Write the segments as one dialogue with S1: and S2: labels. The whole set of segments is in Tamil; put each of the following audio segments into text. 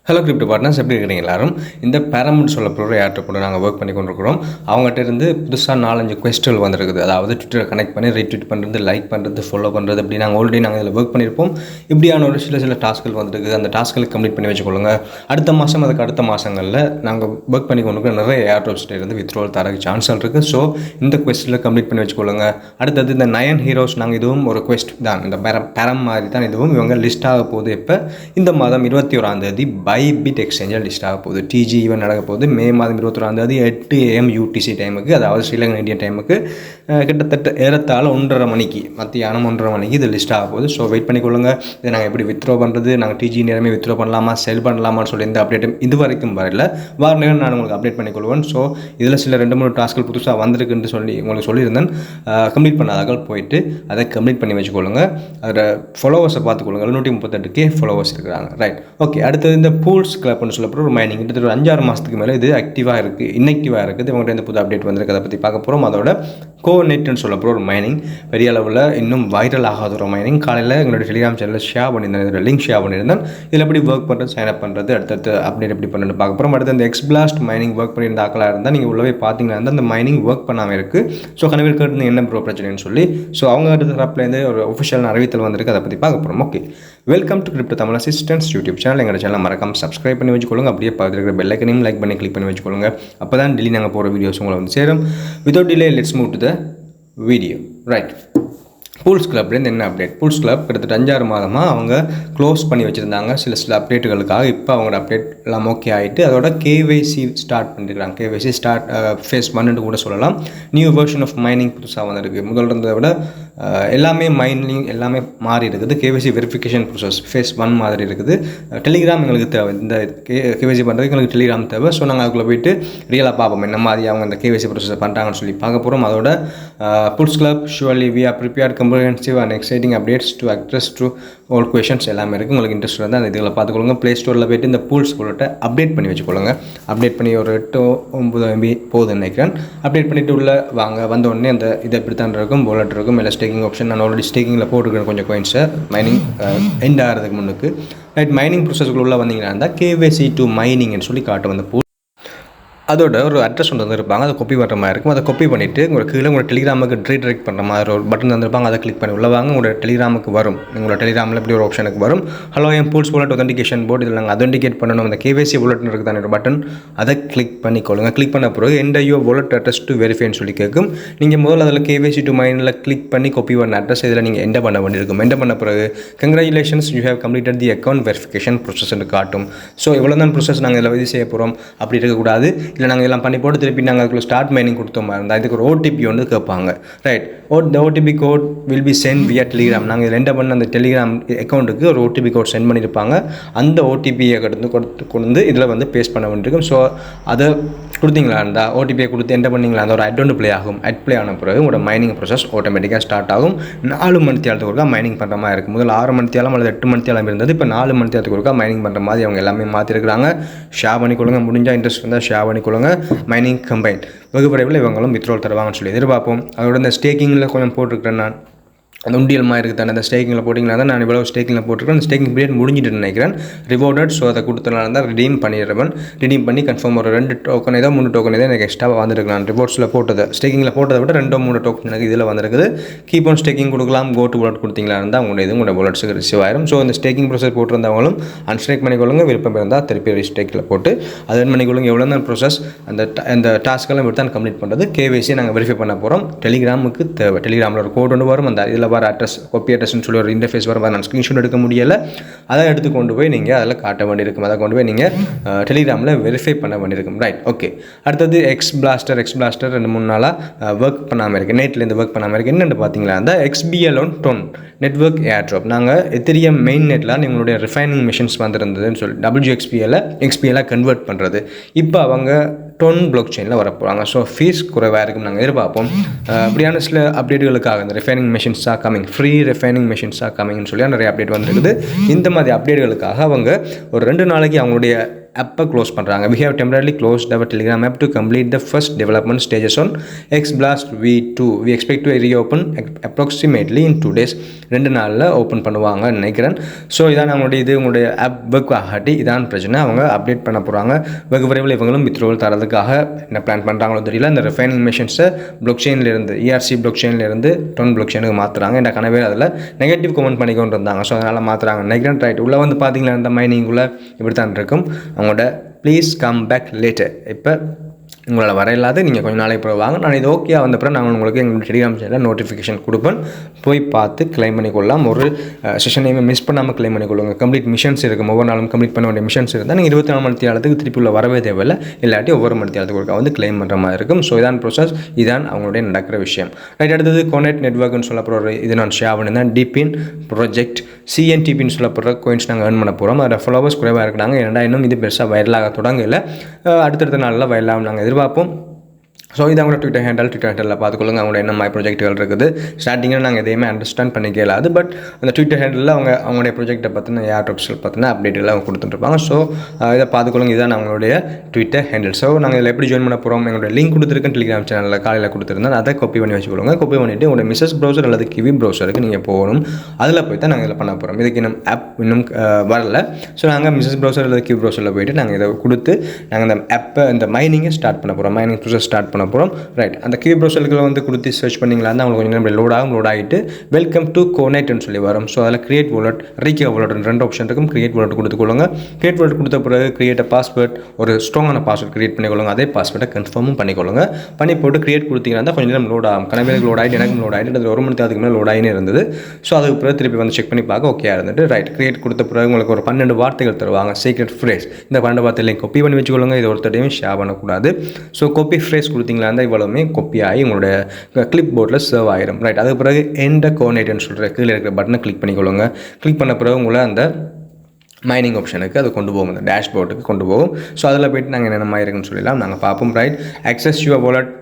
S1: ஹலோ கிரிப்டோ பார்ட்னர்ஸ், எப்படி இருக்கிறீங்க எல்லாரும்? இந்த பேரமிட் சொல்ல போகிற ஏர்ட்ராப் கூட நாங்கள் ஒர்க் பண்ணி கொண்டிருக்கிறோம். அவங்ககிட்ட இருந்து புதுசாக 4-5 குவெஸ்ட்கள் வந்திருக்குது. அதாவது ட்விட்டரை கனெக்ட் பண்ணி ரீட்வீட் பண்ணுறது, லைக் பண்ணுறது, ஃபாலோ பண்ணுறது, அப்படி நாங்கள் இதில் ஒர்க் பண்ணியிருப்போம். இப்படியான ஒரு சில டாஸ்க்கள் வந்துருக்குது. அந்த டாஸ்க்களுக்கு கம்ப்ளீட் பண்ணி வச்சுக்கொள்ளுங்க. அடுத்த மாதம் அதுக்கு அடுத்த மாதங்களில் நாங்கள் ஒர்க் பண்ணி கொண்டிருக்கிற நிறைய ஏர்ட்ராப்ஸ்கிட்ட இருந்து வித்ட்ராவல் தரக்கு சான்ஸ்கள் இருக்குது. ஸோ இந்த குவெஸ்ட்டில் கம்ப்ளீட் பண்ணி வச்சுக்கொள்ளுங்க. அடுத்தது இந்த நயன் ஹீரோஸ், நாங்கள் இதுவும் ஒரு குவெஸ்ட் தான். இந்த பேரம் மாதிரி தான் இதுவும். இவங்க லிஸ்ட் ஆக போகுது. இப்போ இந்த மாதம் 21 பைபிட் எக்ஸ்சேஞ்சில் லிஸ்ட் ஆக போகுது. டிஜி ஈவெண்ட் நடக்க போகுது மே மாதம் 21 8 AM UTC டைமுக்கு, அதாவது ஸ்ரீலங்கன் இந்தியன் டைமுக்கு கிட்டத்தட்ட ஏறத்தாழ 1:30 மணிக்கு, மத்தியானம் 1:30 மணிக்கு இது லிஸ்ட் ஆக போகுது. ஸோ வெயிட் பண்ணிக்கொள்ளுங்க. இதை நாங்கள் எப்படி வித்ட்ரா பண்ணுறது, நாங்கள் டிஜி நேரமே வித்ட்ரா பண்ணலாமா, செல் பண்ணலாமான்னு சொல்லி எந்த அப்டேட்டும் இது வரைக்கும் வரல. வார நேரம் நான் உங்களுக்கு அப்டேட் பண்ணிக்கொள்வேன். ஸோ இதில் சில 2-3 டாஸ்க்கள் புதுசாக வந்திருக்குன்னு சொல்லி உங்களுக்கு சொல்லியிருந்தேன். கம்ப்ளீட் பண்ணாதாக்கள் போயிட்டு அதை கம்ப்ளீட் பண்ணி வச்சுக்கொள்ளுங்க. அதில் ஃபாலோவர்ஸை பார்த்துக்கொள்ளுங்க. 138K ஃபாலோவர்ஸ் இருக்கிறாங்க. Right, okay. அடுத்தது இந்த பூல்ஸ் கிளப்னு சொல்லப்போ ஒரு மைனிங் கிட்டத்தட்ட 5-6 மாதத்துக்கு மேலே இது ஆக்டிவாக இருக்குது, இன்ஆக்டிவாக இருக்குது. இவங்கள்ட்ட இந்த புது அப்டேட் வந்திருக்கு, அதை பற்றி பார்க்க போகிறோம். அதோட கோனெட்னு சொல்லப்போ ஒரு மைனிங் பெரிய அளவில் இன்னும் வைரல் ஆகாத ஒரு மைனிங். காலையில் எங்களோட டெலிகிராம் சேனலில் ஷேர் பண்ணியிருந்தேன், இதோட லிங்க் ஷேர் பண்ணியிருந்தேன். இதில் எப்படி ஒர்க் பண்ணுறது, சைன் அப் பண்ணுறது, அடுத்தடுத்து அப்டேட் எப்படி பண்ணுறது பார்க்க போகிறோம். அடுத்து அந்த எக்ஸ்பிளாஸ்ட் மைனிங் ஒர்க் பண்ணியிருந்த ஆக்களாக இருந்தால் நீங்கள் உள்ளவே பார்த்தீங்கன்னா அந்த மைனிங் ஒர்க் பண்ணாமல் இருக்குது. ஸோ கனவில் கேட்டு என்ன ப்ரோ பிரச்சனைன்னு சொல்லி, ஸோ அவங்க அடுத்த தரப்புலேருந்து ஒரு ஒஃபிஷியல் அறிவித்தல் வந்திருக்கு, அதை பற்றி பார்க்க போகிறோம். Okay, welcome to crypto Tamil assistance YouTube channel. எங்கள் சேனல் மறக்காம சப்ஸ்கிரைப் பண்ணி வச்சுக்கொள்ளுங்க. அப்படியே பார்த்துட்டு இருக்கிற பெல் ஐக்கனையும் லைக் பண்ணி கிளிக் பண்ணி வச்சுக்கொள்ளுங்க. அப்போ தான் டெய்லி நாங்கள் போகிற வீடியோஸ் உங்களை வந்து சேரும். Without delay let's move to the video. Right, pools கிளப்லேருந்து என்ன அப்டேட்? பூல்ஸ் கிளப் கிட்டத்தட்ட 5-6 மாதமாக அவங்க க்ளோஸ் பண்ணி வச்சுருந்தாங்க சில அப்டேட்டுகளுக்காக. இப்போ அவங்களோட அப்டேட் எல்லாம் ஓகே ஆகிட்டு அதோட கேவைசி ஸ்டார்ட் பண்ணியிருக்காங்க. கேவைசி ஸ்டார்ட் ஃபேஸ் 1 கூட சொல்லலாம். நியூ வெர்ஷன் ஆஃப் மைனிங் புதுசாக வந்துருக்கு. முதல் இருந்ததை விட எல்லாமே மைனிங் எல்லாமே மாறி இருக்குது. கேவைசி வெரிஃபிகேஷன் ப்ரோசஸ் ஃபேஸ் 1 மாதிரி இருக்குது. டெலிகிராம் எங்களுக்கு தேவை, இந்த கேவைசி பண்ணுறதுக்கு எங்களுக்கு டெலிகிராம் தேவை. ஸோ நாங்கள் அதுக்குள்ளே போயிட்டு ரியலாக பார்ப்போம் என்ன மாதிரி அவங்க இந்த கேவைசி ப்ரோசஸ் பண்ணுறாங்கன்னு சொல்லி பார்க்க போகிறோம். அதோட pools club surely we are prepared comprehensive and exciting updates to address to all questions எல்லாமே இருக்குது. உங்களுக்கு இன்ட்ரெஸ்ட் இருந்தால் அந்த இதில் பார்த்துக்கொள்ளுங்க. ப்ளே ஸ்டோரில் போய்ட்டு இந்த பூல்ஸ் போட்டு அப்டேட் பண்ணி வச்சுக்கொள்ளுங்க. அப்டேட் பண்ணி ஒரு 8-9 MB போகுதுன்னு நினைக்கிறேன். அப்டேட் பண்ணிவிட்டு உள்ள வாங்க, வந்த உடனே அந்த இது எப்படி தான் இருக்கும், வாலெட் இருக்கும், இல்லை ஸ்டேக்கிங் ஆப்ஷன். நான் ஆல்ரெடி ஸ்டேக்கிங்கில் போட்டுருக்கேன் கொஞ்சம் காயின்ஸை மைனிங் எண்ட் ஆகிறதுக்கு முன்னுக்கு. ரைட், மைனிங் ப்ரோசஸ்க்குள்ளே வந்தீங்கன்னா இருந்தால் கேவைசி டு மைனிங்னு சொல்லி காட்டும் அந்த பூல். அதோட ஒரு அட்ரஸ் ஒன்று வந்துருப்பாங்க, அதை காப்பி பண்ணுற மாதிரி இருக்கும். அதை காப்பி பண்ணிவிட்டு உங்களோட கீழே உங்களோட டெலிகிராமுக்கு ரீடைரக்ட் பண்ணுற மாதிரி ஒரு பட்டன் தந்துருப்பாங்க. அதை கிளிக் பண்ணி உள்ள வாங்க. உங்களோட டெலிகிராமுக்கு வரும். உங்களோட டெலிகிராமில் இப்படி ஒரு ஆப்ஷனுக்கு வரும். ஹலோ என் பூல்ஸ் வாலெட் ஒத்தன்டிகேஷன் போர்டு, இதில் நாங்கள் அதென்டிகேட் பண்ணணும். அந்த கேவைசி வாலெட்னு இருக்குது தானே ஒரு பட்டன், அதை கிளிக் பண்ணிக்கொள்ளுங்க. கிளிக் பண்ண பிறகு எண்ட் ஐயோ வாலெட் அட்ரஸ் டு வெரிஃபைன்னு சொல்லி கேட்கும். நீங்கள் முதல்ல அதில் கேவைசி டு மைனில் கிளிக் பண்ணி காப்பி பண்ண அட்ரஸ் இதில் நீங்கள் என்டர் பண்ண வேண்டியிருக்கும். என்டர் பண்ண பிறகு congratulations you have completed the account verification ப்ரோசஸ்ன்னு காட்டும். ஸோ இவ்வளோ தான் ப்ரோசஸ் நாங்கள் இதில் இது செய்ய போகிறோம். அப்படி இருக்கக்கூடாது. இல்லை நாங்கள் இதெல்லாம் பண்ணி திருப்பி நாங்கள் அதுக்குள்ள ஸ்டார்ட் மைனிங் கொடுத்தோம் இருந்தால் இதுக்கு ஒரு OTP வந்து கேட்பாங்க. Right, the OTP code will be sent via Telegram. நாங்கள் இதில் என்டர் பண்ண அந்த டெலிகிராம் அக்கௌண்ட்டுக்கு ஒரு OTP கோட் சென்ட் பண்ணியிருப்பாங்க. அந்த OTPயை கொண்டு இதில் வந்து பேஸ்ட் பண்ண வேண்டியிருக்கும். ஸோ அதை கொடுத்தீங்களா இருந்தால் OTPயை கொடுத்து என்டர் பண்ணிங்களா அந்த ஒரு அட் ப்ளே ஆகும். அட் ப்ளே ஆன பிறகு உங்களோட மைனிங் ப்ரோசஸ் ஆட்டோமேட்டிக்காக ஸ்டார்ட் ஆகும். 4 மணி நேரத்துக்கு ஒருக்கா மைனிங் பண்ணுற மாதிரி இருக்குது. முதல்ல 6 மணி நேரம் அல்லது 8 மணி நேரம் இருந்தது. இப்போ 4 மணி நேரத்துக்கு ஒருக்கா மைனிங் பண்ணுற மாதிரி அவங்க எல்லாமே மாற்றிருக்கிறாங்க. ஷேர் பண்ணிக்கொள்ளுங்க, முடிஞ்சால் இன்ட்ரெஸ்ட் இருந்தால் ஷேர் பண்ணிக்கொள்ளுங்க. மைனிங் கம்பைன் வெகு விரைவில் இவங்களும் வித்ட்ராவல் தருவாங்கன்னு சொல்லி எதிர்பார்ப்போம். அதோட இந்த ஸ்டேக்கிங்கில் கொஞ்சம் போட்டிருக்கிறேன் நான். அந்த உண்டியல் மாதிரி இருக்குது தானே, அந்த ஸ்டேக்கிங்கில் போட்டிங்கன்னா தான் நான் இவ்வளோ ஸ்டேக்கிங்கில் போட்டிருக்கேன். அந்த ஸ்டேக்கிங் பீரியட் முடிஞ்சிட்டு நினைக்கிறேன். ரிவார்டட், ஸோ அதை கொடுத்தனால தான் ரிடீம் பண்ணிடுறேன். ரிடீம் பண்ணி கன்ஃபார்ம் ஒரு 2 டோக்கன் ஏதோ 3 டோக்கன் ஏதோ எனக்கு எக்ஸ்ட்ராவாக வந்துருக்கு. நான் ரிவார்ட்ஸில் போட்டது ஸ்டேக்கிங்கில் போட்டதை விட 2-3 டோக்கன் எனக்கு இதில் வந்துருக்குது. கீப் ஆன் ஸ்டேக்கிங் கொடுக்கலாம். கோ டு வாலெட் கொடுத்தீங்களா இருந்தால் உங்களுடைய இது உங்களோட வாலெட்ஸுக்கு ரிசீவ் ஆயிரும். ஸோ இந்த ஸ்டேக்கிங் ப்ரோசஸ் போட்டிருந்தவங்களும் அன்ஸ்டேக் பண்ணிக்கொள்ளுங்க. விருப்பம் இருந்தால் திருப்பி ரீஸ்டேக்கில் போட்டு அதை பண்ணிக்கொள்ளுங்க. எவ்வளோ தான் ப்ரோசஸ் அந்த டாஸ்க்கெல்லாம் இப்படி தான் கம்ப்ளீட் பண்ணுறது. கேவைசி நாங்கள் வெரிஃபை பண்ண போகிறோம். டெலிகிராமுக்கு தேவை. டெலிகிராமில் ஒரு கோட் ஒன்று வரும். அந்த இதில் வர அட்ரஸ் காப்பி அட்ரஸ்ன்னு சொல்லி ஒரு இன்டர்ஃபேஸ் வரும். நான் ஸ்க்ரீன்ஷாட் எடுக்க முடியலை. அதை எடுத்து கொண்டு போய் நீங்கள் அதில் காட்ட வேண்டியிருக்கும். அதை கொண்டு போய் நீங்கள் டெலிகிராமில் வெரிஃபை பண்ண வேண்டியிருக்கும். Right, okay. அடுத்தது எக்ஸ் பிளாஸ்டர் 2-3 நாளாக ஒர்க் பண்ணாமல் இருக்குது. நைட்லேருந்து ஒர்க் பண்ணாமல் இருக்குது. என்னென்னு பார்த்தீங்களா அந்த XBL on TON network airdrop. நாங்கள் எத்திரியம் மெயின் நெட்டில் எங்களுடைய ரிஃபைனிங் மிஷின்ஸ் வந்துருந்ததுன்னு சொல்லி XBL கன்வெர்ட் பண்ணுறது. இப்போ அவங்க டொன் பிளாக் செயினில் வரப்போகிறாங்க. ஸோ ஃபீஸ் குறைவாக இருக்கும் நாங்கள் எதிர்பார்ப்போம். அப்படியான சில அப்டேட்டுகளுக்காக இந்த ரிஃபைனிங் மிஷின்ஸாக கமிங், ஃப்ரீ ரிஃபைனிங் மிஷின்ஸாக கமிங்னு சொல்லி நிறைய அப்டேட் வந்துருக்குது. இந்த மாதிரி அப்டேட்டுகளுக்காக அவங்க ஒரு 2 நாளைக்கு அவங்களுடைய ஆப்பை க்ளோஸ் பண்ணுறாங்க. we have temporarily closed our telegram app to complete the first development stages on xblast v2. we expect to reopen approximately in 2 days. 2 நாளில் ஓப்பன் பண்ணுவாங்க நினைக்கிறேன். ஸோ இதான் உங்களுடைய ஆப் ஒர்க் ஆகாட்டி இதான் பிரச்சனை. அவங்க அப்டேட் பண்ண போகிறாங்க. வெகு விரைவில் இவங்களும் வித்ட்ரோவல் தரதுக்காக என்ன பிளான் பண்ணுறாங்களோ தெரியல. இந்த ரிஃபைனிங் மிஷின்ஸை பிளாக்செயின்லேருந்து ERC பிளாக்செயின்லேருந்து டொன் பிளாக்செயினுக்கு மாற்றுறாங்க. இந்த கனவே அதில் நெகட்டிவ் கமெண்ட் பண்ணிக்கொண்டு இருந்தாங்க. ஸோ அதனால் மாற்றுறாங்க நினைக்கிறேன். ரைட், உள்ளே வந்து பார்த்தீங்கன்னா இந்த மைனிங்குள்ளே இப்படி தான் இருக்கும். அவங்களோட ப்ளீஸ் கம் பேக் லேட்டர். இப்போ உங்களால் வர இல்லாத நீங்கள் கொஞ்சம் நாளைக்கு போய் வாங்க. நான் இது ஓகே வந்தப்பறம் நான் உங்களுக்கு எங்கள் டெலிகிராம் சேனலில் நோட்டிஃபிகேஷன் கொடுப்பேன். போய் பார்த்து கிளைம் பண்ணிக்கொள்ளலாம். ஒரு செஷனையுமே மிஸ் பண்ணாமல் கிளைம் பண்ணிக்கொள்ளுங்க. கம்ப்ளீட் மிஷன்ஸ் இருக்கும். ஒவ்வொரு நாளும் கம்ப்ளீட் பண்ண வேண்டிய மிஷன்ஸ் இருந்தால் நீங்கள் 24 மணி நேரத்துக்கு திருப்பி உள்ள வரவே தேவையில்லை. இல்லாட்டி ஒவ்வொரு மணி நேரத்துக்கு ஒருக்கா வந்து கிளைம் பண்ணுற மாதிரி இருக்கும். ஸோ இதான் ப்ரோசஸ், இதான் அவங்களுடைய நடக்கிற விஷயம். ரைட், அடுத்தது கோனெட் நெட்வொர்க்னு சொல்லப்படுற இது நான் ஷேர் பண்ணியிருந்தேன். டிபின் ப்ராஜெக்ட் CNTPன்னு சொல்லப்படுற கோயின்ஸ் நாங்கள் ஏர்ன் பண்ண போகிறோம். அதோட ஃபாலோவர்ஸ் குறைவாக இருக்கிறாங்க. ஏன்னா இன்னும் இது பெருசாக வைரலாக தொடங்கலை. அடுத்தடுத்த நாளில் வைரலாக நாங்கள் எதிர்பார்ப்போம். ஸோ இது அவங்களோட ட்விட்டர் ஹேண்டலில் பார்த்துக்கொள்ளுங்க. அவங்களோட என்ன மாதிரி ப்ராஜெக்ட்டுகள் இருக்குது. ஸ்டார்டிங்கில் நாங்கள் எதையுமே அண்டர்ஸ்டாண்ட் பண்ணிக்க இயலாது. பட் அந்த ட்விட்டர் ஹேண்டலில் அவங்களுடைய ப்ராஜெக்ட்டை பற்றின ஏர்ட்ராப்ஸில் பற்றின அப்டேட்டுகளை அவங்க கொடுத்துட்டுருப்பாங்க. ஸோ இதை பார்த்துக்கொள்ளுங்க. இதுதான் அவங்களுடைய ட்விட்டர் ஹேண்டில். ஸோ நாங்கள் இதில் எப்படி ஜாயின் பண்ண போகிறோம், எங்களுடைய லிங்க் கொடுத்துருக்கேன் டெலிகிராம் சேனலில் காலையில் கொடுத்துருந்தேன். அதை காப்பி பண்ணி வச்சுக்கொள்ளுங்க. காப்பி பண்ணிவிட்டு உங்களுடைய மிஸ்ஸஸ் ப்ரௌசர் அல்லது கிவி ப்ரௌசருக்கு நீங்கள் போகணும். அதில் போய் தான் நாங்கள் இதில் பண்ண போகிறோம். இதுக்கு இன்னும் ஆப் இன்னும் வரல. ஸோ நாங்கள் மிஸ்ஸஸ் ப்ரௌசர் அல்லது கிவி ப்ரௌசரில் போய்ட்டு நாங்கள் இதை கொடுத்து நாங்கள் இந்த ஆப்பை இந்த மைனிங்கை ஸ்டார்ட் பண்ண போகிறோம். மைனிங் ப்ரோசஸ் ஸ்டார்ட் பண்ண போகிறோம். ரைட், அந்த கிவி ப்ரௌசர்களை வந்து கொடுத்து சர்ச் பண்ணிங்களா இருந்தால் அவங்களுக்கு கொஞ்சம் நேரம் லோட் ஆகிட்டு வெல்கம் டு கோனெட்னு சொல்லி வரும். ஸோ அதில் கிரியேட் வாலெட், ரீகே வாலெட் 2 ஆப்ஷன் இருக்கும். கிரியேட் வாலெட் கொடுத்துக்கொள்ளுங்க. கிரியேட் வாலெட் கொடுத்த பிறகு கிரியேட் பாஸ்வேர்ட், ஒரு ஸ்ட்ராங்கான பாஸ்வேர்ட் கிரியேட் பண்ணிக்கொள்ளுங்க. அதே பாஸ்வேர்டை கன்ஃபார்மும் பண்ணிக்கொள்ளுங்க. பண்ணி போட்டு கிரியேட் கொடுத்தீங்கன்னா கொஞ்சம் நேரம் லோட் ஆகும். கனவேலுக்கு லோட் ஆகிட்டு எனக்கும் லோட் ஆகிட்டு அது 1 மணி நேரத்துக்கு மேலே லோட் ஆகினே இருந்தது. ஸோ அதுக்கு பிறகு திருப்பி வந்து செக் பண்ணி பார்க்க ஓகே இருந்துட்டு ரைட். கிரியேட் கொடுத்த பிறகு உங்களுக்கு ஒரு 12 வார்த்தைகள் தருவாங்க, சீக்ரெட் ஃப்ரேஸ். இந்த 12 வார்த்தையிலையும் காப்பி பண்ணி வச்சுக்கொள்ளுங்க. இது ஒருத்தரையும் ஷேர் பண்ணக்கூடாது. ஸோ காப்பி ஃப்ரேஸ் கொடுத்தீங்களா இருந்தால் இவ்வளவுமே காப்பி ஆகி உங்களுடைய கிளிப் போர்டில் சர்வ் ஆயிரும். ரைட், அதுக்கு பிறகு எண்ட் கோனெட்னு சொல்கிற கீழே இருக்கிற பட்டனை கிளிக் பண்ணிக்கொள்ளுங்க. கிளிக் பண்ண பிறகு உங்களை அந்த மைனிங் ஆப்ஷனுக்கு அது கொண்டு போகும், அந்த டேஷ்போர்டுக்கு கொண்டு போகும். ஸோ அதில் போய்ட்டு நாங்கள் என்னென்ன மாதிரி இருக்குன்னு சொல்லலாம் நாங்கள் பார்ப்போம். Right, access your wallet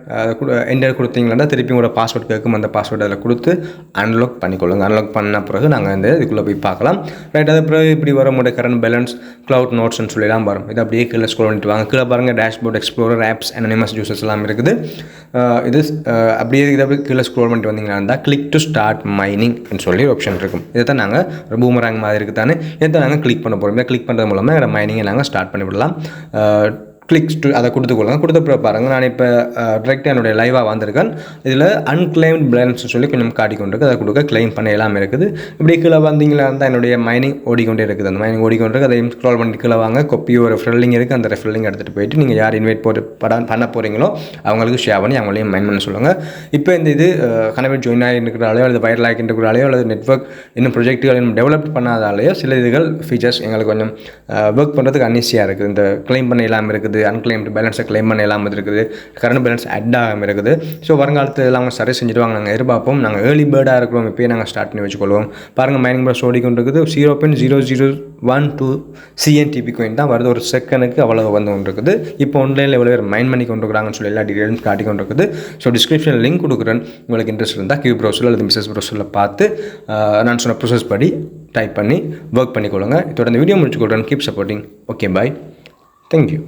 S1: enter கொடுத்தீங்கன்னா திருப்பி உங்களோட பாஸ்வேர்ட் கேட்கும். அந்த பாஸ்வேர்டு அதில் கொடுத்து அன்லாக் பண்ணிக்கொள்ளுங்க. அன்லாக் பண்ண பிறகு நாங்கள் இந்த இதுக்குள்ளே போய் பார்க்கலாம். ரைட், அது பிறகு இப்படி வர உங்களோட கரண்ட் பேலன்ஸ், க்ளவுட் நோட்ஸ்னு சொல்லலாம் வரும். இது அப்படியே கீழே ஸ்க்ரோல் பண்ணிட்டு வாங்க. கீழே பாருங்கள் dashboard, explorer, apps, anonymous users எல்லாம் இருக்குது. இது அப்படியே இதை கீழே ஸ்க்ரோல் பண்ணிட்டு வந்தீங்கன்னா இருந்தால் கிளிக் டு ஸ்டார்ட் மைனிங் சொல்லி ஒரு ஆப்ஷன் இருக்கும். இதை தான் நாங்கள் ஒரு பூமராங் மாதிரி இருக்குது தானே, இதை நாங்கள் கிளிக் பண்ண போகிறோம். கிளிக் பண்ணுறது மூலமாக எங்களோட மைனிங்கை நாங்கள் ஸ்டார்ட் பண்ணிவிடலாம். கிளிக்ஸ் டு அதை கொடுத்துக்கொள்ளுங்க. கொடுத்த பாருங்கள், நான் இப்போ டிரெக்டாக என்னுடைய லைவாக வந்திருக்கேன். இதில் அன்கிளைம்ட் பேலன்ஸ் சொல்லி கொஞ்சம் காட்டிக்கொண்டிருக்கு. அதை கொடுக்க கிளைம் பண்ண எல்லாமே இருக்குது. இப்படி கீழே வந்தீங்களா இருந்தால் என்னுடைய மைனிங் ஓடிக்கொண்டே இருக்குது. அந்த மைனிங் ஓடிக்கொண்டிருக்கு. அதையும் ஸ்க்ரோல் பண்ணி கீழே வாங்க. கொப்பி ஒரு ரெஃபரலிங் இருக்குது. அந்த ரெஃபரலிங் எடுத்துகிட்டு போயிட்டு நீங்கள் யார் இன்வைட் பண்ண போகிறீங்களோ அவங்களுக்கு ஷேர் பண்ணி அவங்களையும் மைன் பண்ண சொல்லுங்கள். இப்போ இந்த இது கனவே ஜாயின் ஆகி இருக்கிறாலையோ அல்லது வைரல் ஆகி இருக்கிறாலையோ அல்லது நெட்வொர்க் இன்னும் ப்ரொஜெக்ட்டுகள் இன்னும் டெவலப் பண்ணாதாலேயோ சில இதுகள் ஃபீச்சர்ஸ் எங்களுக்கு கொஞ்சம் ஒர்க் பண்ணுறதுக்கு அன்ஈஸியாக இருக்குது. இந்த கிளைம் பண்ண இல்லாமல் இருக்குது, அன்கிளைம்டு பேலன்ஸை கிளைம் பண்ண இல்லாமல் இருக்குது, கரண்ட் பேலன்ஸ் அட் ஆகாமல் இருக்குது. ஸோ வருங்காலத்தில் எல்லாம் அவங்க சரி செஞ்சுடுவாங்க நாங்கள் எதிர்பார்ப்போம். நாங்கள் ஏர்லி பேர்டாக இருக்கிறோம். இப்போயே நாங்கள் ஸ்டார்ட் பண்ணி வச்சுக்கொள்வோம். பாருங்கள், மைனிங் ப்ராஸ் ஓடிக்கொண்டு இருக்குது. 0.0012 CNTP கோயின் தான் வருது. ஒரு செகண்டுக்கு அவ்வளோ வந்து கொண்டு இருக்குது. இப்போ ஆன்லைனில் எவ்வளோ பேர் மைன் பண்ணி கொண்டு இருக்கிறாங்கன்னு சொல்லி எல்லா டீட்டெயில்ஸ் காட்டி கொண்டு இருக்குது. ஸோ டிஸ்கிரிப்ஷனில் லிங்க் கொடுக்குறேன். உங்களுக்கு இன்ட்ரெஸ்ட் இருந்தால் கியூ ப்ரௌசரில் அல்லது மிஸ்ஸஸ் ப்ரௌசரில் பார்த்து நான் சொன்ன ப்ரோசஸ் படி டைப் பண்ணி ஒர்க் பண்ணிக்கொள்ளுங்க. இதோட இந்த வீடியோ முடிச்சுக்கொள்கிறேன். Keep supporting. Okay, bye. Thank you.